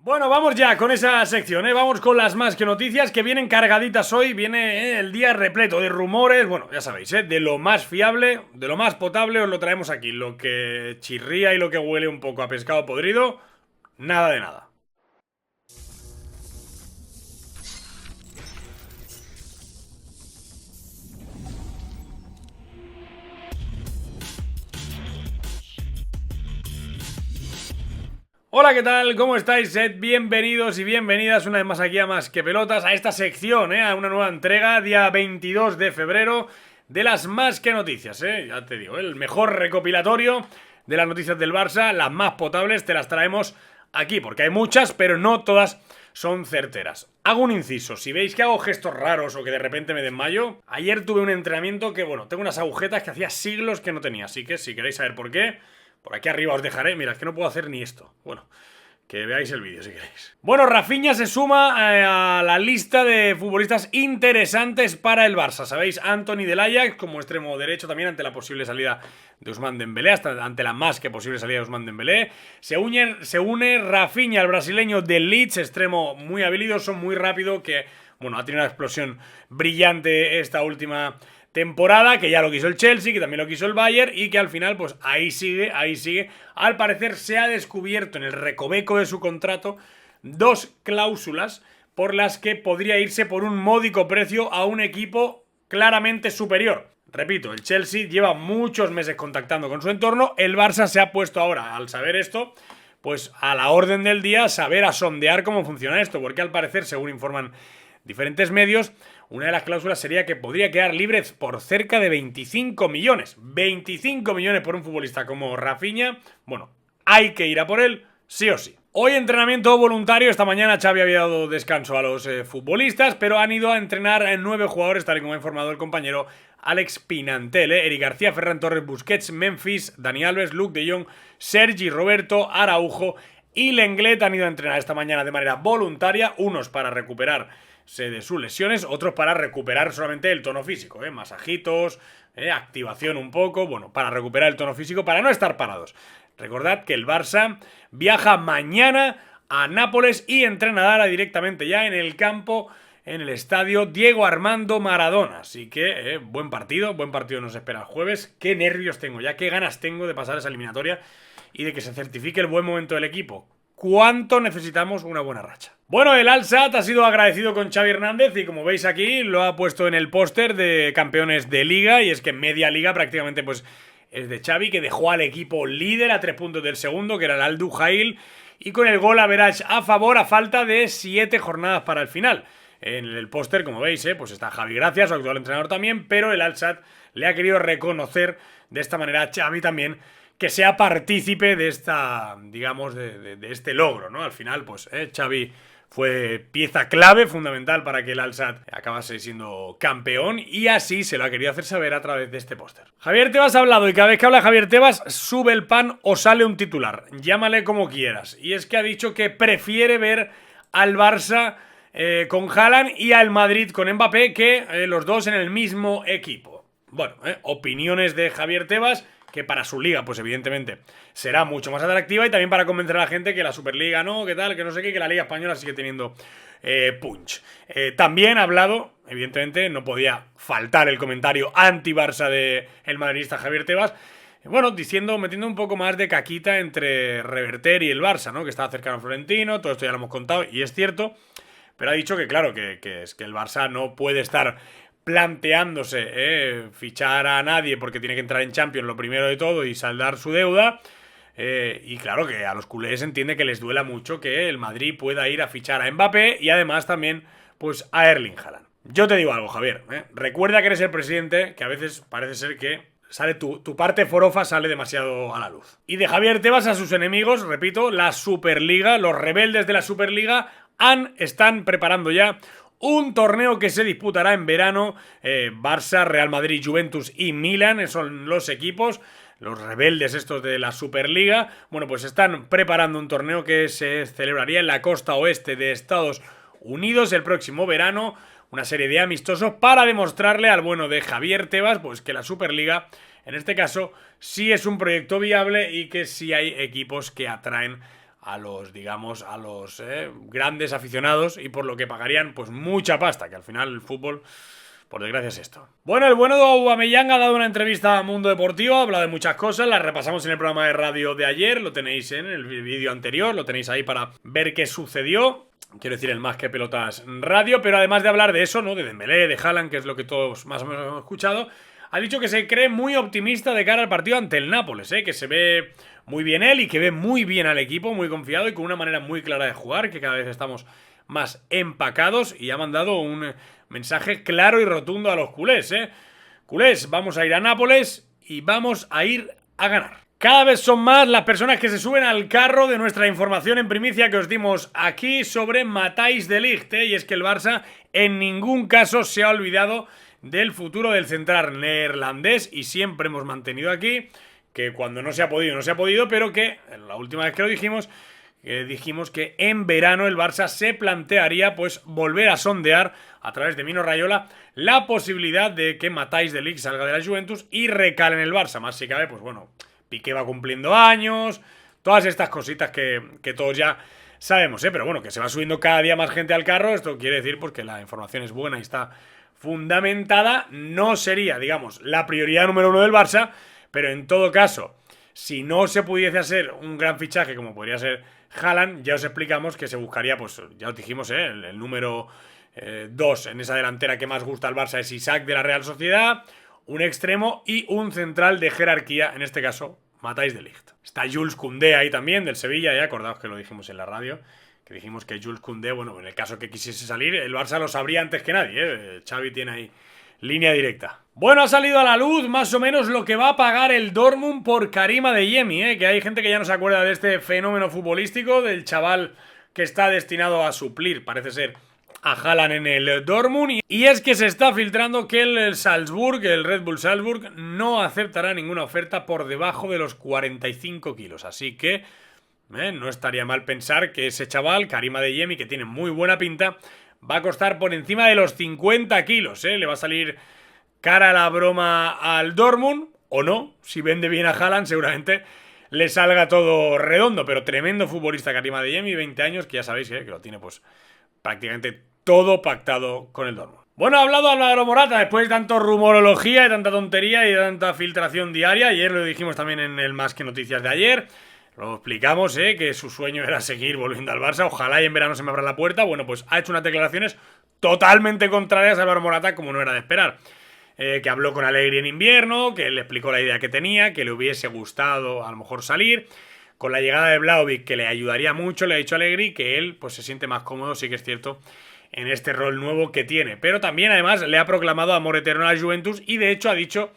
Bueno, vamos ya con esa sección, vamos con las más que noticias que vienen cargaditas hoy. Viene el día repleto de rumores, bueno, ya sabéis, de lo más fiable, de lo más potable os lo traemos aquí. Lo que chirría y lo que huele un poco a pescado podrido, nada de nada. Hola, ¿qué tal? ¿Cómo estáis? Sed bienvenidos y bienvenidas una vez más aquí a Más que Pelotas, a esta sección, a una nueva entrega, día 22 de febrero, de las Más que Noticias, ya te digo, el mejor recopilatorio de las noticias del Barça, las más potables, te las traemos aquí, porque hay muchas, pero no todas son certeras. Hago un inciso, si veis que hago gestos raros o que de repente me desmayo, ayer tuve un entrenamiento que, bueno, tengo unas agujetas que hacía siglos que no tenía, así que si queréis saber por qué, por aquí arriba os dejaré. Mira, es que no puedo hacer ni esto. Bueno, que veáis el vídeo si queréis. Bueno, Rafinha se suma a la lista de futbolistas interesantes para el Barça. Sabéis, Anthony del Ajax como extremo derecho también ante la posible salida de Ousmane Dembélé, hasta ante la más que posible salida de Ousmane Dembélé. Se une Rafinha, el brasileño del Leeds, extremo muy habilidoso, muy rápido, que, bueno, ha tenido una explosión brillante esta última temporada, que ya lo quiso el Chelsea, que también lo quiso el Bayern y que al final pues ahí sigue. Al parecer se ha descubierto en el recoveco de su contrato dos cláusulas por las que podría irse por un módico precio a un equipo claramente superior. Repito, el Chelsea lleva muchos meses contactando con su entorno, el Barça se ha puesto ahora, al saber esto, pues a la orden del día, saber a sondear cómo funciona esto, porque al parecer, según informan diferentes medios, una de las cláusulas sería que podría quedar libre por cerca de 25 millones. 25 millones por un futbolista como Rafinha. Bueno, hay que ir a por él, sí o sí. Hoy entrenamiento voluntario. Esta mañana Xavi había dado descanso a los futbolistas, pero han ido a entrenar 9 jugadores, tal y como ha informado el compañero Alex Pinantel. Eric García, Ferran Torres, Busquets, Memphis, Dani Alves, Luke de Jong, Sergi Roberto, Araujo y Lenglet han ido a entrenar esta mañana de manera voluntaria, unos para recuperarse de sus lesiones, otros para recuperar solamente el tono físico, masajitos, activación un poco, bueno, para recuperar el tono físico, para no estar parados. Recordad que el Barça viaja mañana a Nápoles y entrenará directamente ya en el campo, en el estadio Diego Armando Maradona. Así que buen partido nos espera el jueves. Qué nervios tengo ya, qué ganas tengo de pasar esa eliminatoria y de que se certifique el buen momento del equipo. ¿Cuánto necesitamos una buena racha? Bueno, el Al-Sadd ha sido agradecido con Xavi Hernández y como veis aquí lo ha puesto en el póster de campeones de liga, y es que media liga prácticamente pues es de Xavi, que dejó al equipo líder a 3 puntos del segundo, que era el Al-Duhail, y con el gol average a favor a falta de 7 jornadas para el final. En el póster, como veis, pues está Javi Gracia, su actual entrenador también, pero el Al-Sadd le ha querido reconocer de esta manera a Xavi también, que sea partícipe de esta, digamos, de este logro, ¿no? Al final, pues, Xavi fue pieza clave, fundamental para que el Al-Sadd acabase siendo campeón, y así se lo ha querido hacer saber a través de este póster. Javier Tebas ha hablado, y cada vez que habla Javier Tebas sube el pan o sale un titular, llámale como quieras, y es que ha dicho que prefiere ver al Barça con Haaland y al Madrid con Mbappé que los dos en el mismo equipo. Bueno, opiniones de Javier Tebas, que para su liga, pues evidentemente será mucho más atractiva, y también para convencer a la gente que la Superliga no, que tal, que no sé qué, que la Liga Española sigue teniendo punch. También ha hablado, evidentemente, no podía faltar el comentario anti-Barça del madridista Javier Tebas, bueno, metiendo un poco más de caquita entre Reverter y el Barça, ¿no? Que estaba cercano a Florentino, todo esto ya lo hemos contado, y es cierto, pero ha dicho que claro, que es que el Barça no puede estar planteándose fichar a nadie porque tiene que entrar en Champions lo primero de todo y saldar su deuda, y claro que a los culés entiende que les duela mucho que el Madrid pueda ir a fichar a Mbappé y además también pues a Erling Haaland. Yo te digo algo, Javier, recuerda que eres el presidente, que a veces parece ser que sale tu parte forofa sale demasiado a la luz. Y de Javier Tebas a sus enemigos, repito, la Superliga, los rebeldes de la Superliga están preparando ya un torneo que se disputará en verano. Barça, Real Madrid, Juventus y Milan son los equipos, los rebeldes estos de la Superliga. Bueno, pues están preparando un torneo que se celebraría en la costa oeste de Estados Unidos el próximo verano. Una serie de amistosos para demostrarle al bueno de Javier Tebas pues que la Superliga, en este caso, sí es un proyecto viable y que sí hay equipos que atraen digamos, a los grandes aficionados y por lo que pagarían pues mucha pasta, que al final el fútbol, por desgracia, es esto. Bueno, el bueno de Aubameyang ha dado una entrevista a Mundo Deportivo, ha hablado de muchas cosas, las repasamos en el programa de radio de ayer, lo tenéis en el vídeo anterior, lo tenéis ahí para ver qué sucedió. Quiero decir, el Más que Pelotas radio, pero además de hablar de eso, ¿no? De Dembélé, de Haaland, que es lo que todos más o menos hemos escuchado, ha dicho que se cree muy optimista de cara al partido ante el Nápoles, que se ve muy bien él y que ve muy bien al equipo, muy confiado y con una manera muy clara de jugar, que cada vez estamos más empacados, y ha mandado un mensaje claro y rotundo a los culés, Culés, vamos a ir a Nápoles y vamos a ir a ganar. Cada vez son más las personas que se suben al carro de nuestra información en primicia que os dimos aquí sobre Matthijs de Ligt, y es que el Barça en ningún caso se ha olvidado del futuro del central neerlandés y siempre hemos mantenido aquí que cuando no se ha podido, pero que la última vez que lo dijimos que en verano el Barça se plantearía pues volver a sondear a través de Mino Raiola la posibilidad de que Matthijs de Ligt salga de la Juventus y recale en el Barça. Más si cabe, pues bueno, Piqué va cumpliendo años, todas estas cositas que todos ya sabemos, pero bueno, que se va subiendo cada día más gente al carro. Esto quiere decir pues que la información es buena y está fundamentada. No sería, digamos, la prioridad número uno del Barça, pero en todo caso, si no se pudiese hacer un gran fichaje como podría ser Haaland, ya os explicamos que se buscaría, pues ya os dijimos, el número 2 en esa delantera que más gusta al Barça es Isaac de la Real Sociedad, un extremo y un central de jerarquía, en este caso, Matthijs de Ligt. Está Jules Koundé ahí también, del Sevilla, ya acordaos que lo dijimos en la radio, que dijimos que Jules Koundé, bueno, en el caso que quisiese salir, el Barça lo sabría antes que nadie, Xavi tiene ahí línea directa. Bueno, ha salido a la luz más o menos lo que va a pagar el Dortmund por Karim Adeyemi, que hay gente que ya no se acuerda de este fenómeno futbolístico, del chaval que está destinado a suplir, parece ser, a Haaland en el Dortmund, y es que se está filtrando que el Salzburg, el Red Bull Salzburg, no aceptará ninguna oferta por debajo de los 45 kilos, así que no estaría mal pensar que ese chaval, Karim Adeyemi, que tiene muy buena pinta, va a costar por encima de los 50 kilos, le va a salir cara a la broma al Dortmund, o no, si vende bien a Haaland seguramente le salga todo redondo, pero tremendo futbolista Karim Adeyemi, 20 años, que ya sabéis que lo tiene pues prácticamente todo pactado con el Dortmund. Bueno, ha hablado Álvaro Morata después de tanto rumorología y tanta tontería y tanta filtración diaria. Ayer lo dijimos también en el Más que Noticias de ayer. Lo explicamos, que su sueño era seguir volviendo al Barça. Ojalá y en verano se me abra la puerta. Bueno, pues ha hecho unas declaraciones totalmente contrarias a Álvaro Morata, como no era de esperar. Que habló con Allegri en invierno, que le explicó la idea que tenía, que le hubiese gustado a lo mejor salir. Con la llegada de Vlahovic, que le ayudaría mucho, le ha dicho a Allegri que él pues se siente más cómodo, sí que es cierto, en este rol nuevo que tiene. Pero también, además, le ha proclamado amor eterno a la Juventus y, de hecho, ha dicho: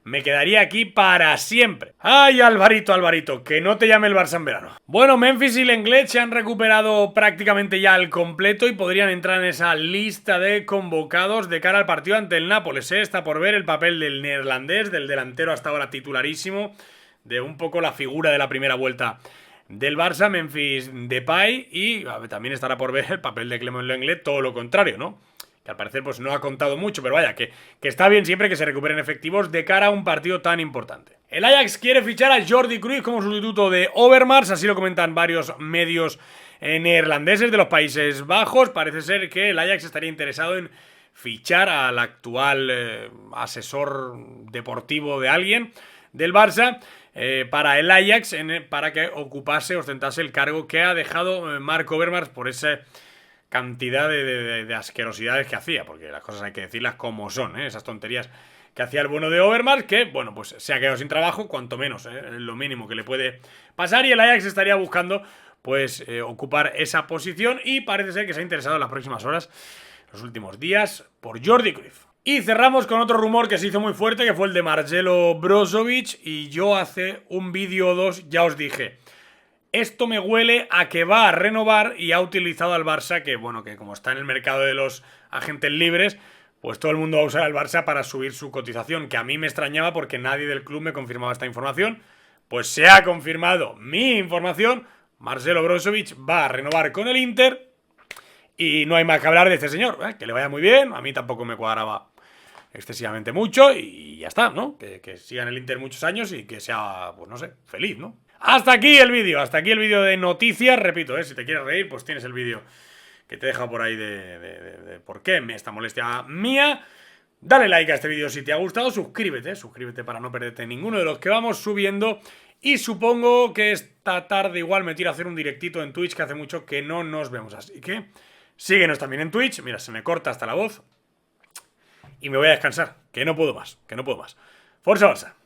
me quedaría aquí para siempre. ¡Ay, Alvarito, que no te llame el Barça en verano! Bueno, Memphis y Lenglet se han recuperado prácticamente ya al completo y podrían entrar en esa lista de convocados de cara al partido ante el Nápoles, Está por ver el papel del neerlandés, del delantero hasta ahora titularísimo, de un poco la figura de la primera vuelta del Barça, Memphis Depay, y también estará por ver el papel de Clement Lenglet, todo lo contrario, ¿no? Que al parecer pues no ha contado mucho, pero vaya, que está bien siempre que se recuperen efectivos de cara a un partido tan importante. El Ajax quiere fichar a Jordi Cruyff como sustituto de Overmars, así lo comentan varios medios neerlandeses de los Países Bajos. Parece ser que el Ajax estaría interesado en fichar al actual asesor deportivo de alguien del Barça para el Ajax, para que ostentase el cargo que ha dejado Marc Overmars por esa cantidad de asquerosidades que hacía, porque las cosas hay que decirlas como son, esas tonterías que hacía el bueno de Overmars, que bueno, pues se ha quedado sin trabajo, cuanto menos, lo mínimo que le puede pasar, y el Ajax estaría buscando pues ocupar esa posición, y parece ser que se ha interesado en las próximas horas, los últimos días, por Jordi Cruyff. Y cerramos con otro rumor que se hizo muy fuerte, que fue el de Marcelo Brozovic, y yo hace un vídeo o dos ya os dije: esto me huele a que va a renovar, y ha utilizado al Barça, que bueno, que como está en el mercado de los agentes libres, pues todo el mundo va a usar al Barça para subir su cotización, que a mí me extrañaba porque nadie del club me confirmaba esta información. Pues se ha confirmado mi información, Marcelo Brozovic va a renovar con el Inter, y no hay más que hablar de este señor, que le vaya muy bien, a mí tampoco me cuadraba excesivamente mucho, y ya está, ¿no? Que siga en el Inter muchos años y que sea, pues no sé, feliz, ¿no? Hasta aquí el vídeo, de noticias. Repito, si te quieres reír, pues tienes el vídeo que te deja por ahí de por qué esta molestia mía. Dale like a este vídeo si te ha gustado, suscríbete para no perderte ninguno de los que vamos subiendo. Y supongo que esta tarde igual me tiro a hacer un directito en Twitch, que hace mucho que no nos vemos. Así que síguenos también en Twitch. Mira, se me corta hasta la voz. Y me voy a descansar, que no puedo más. Forza Barça.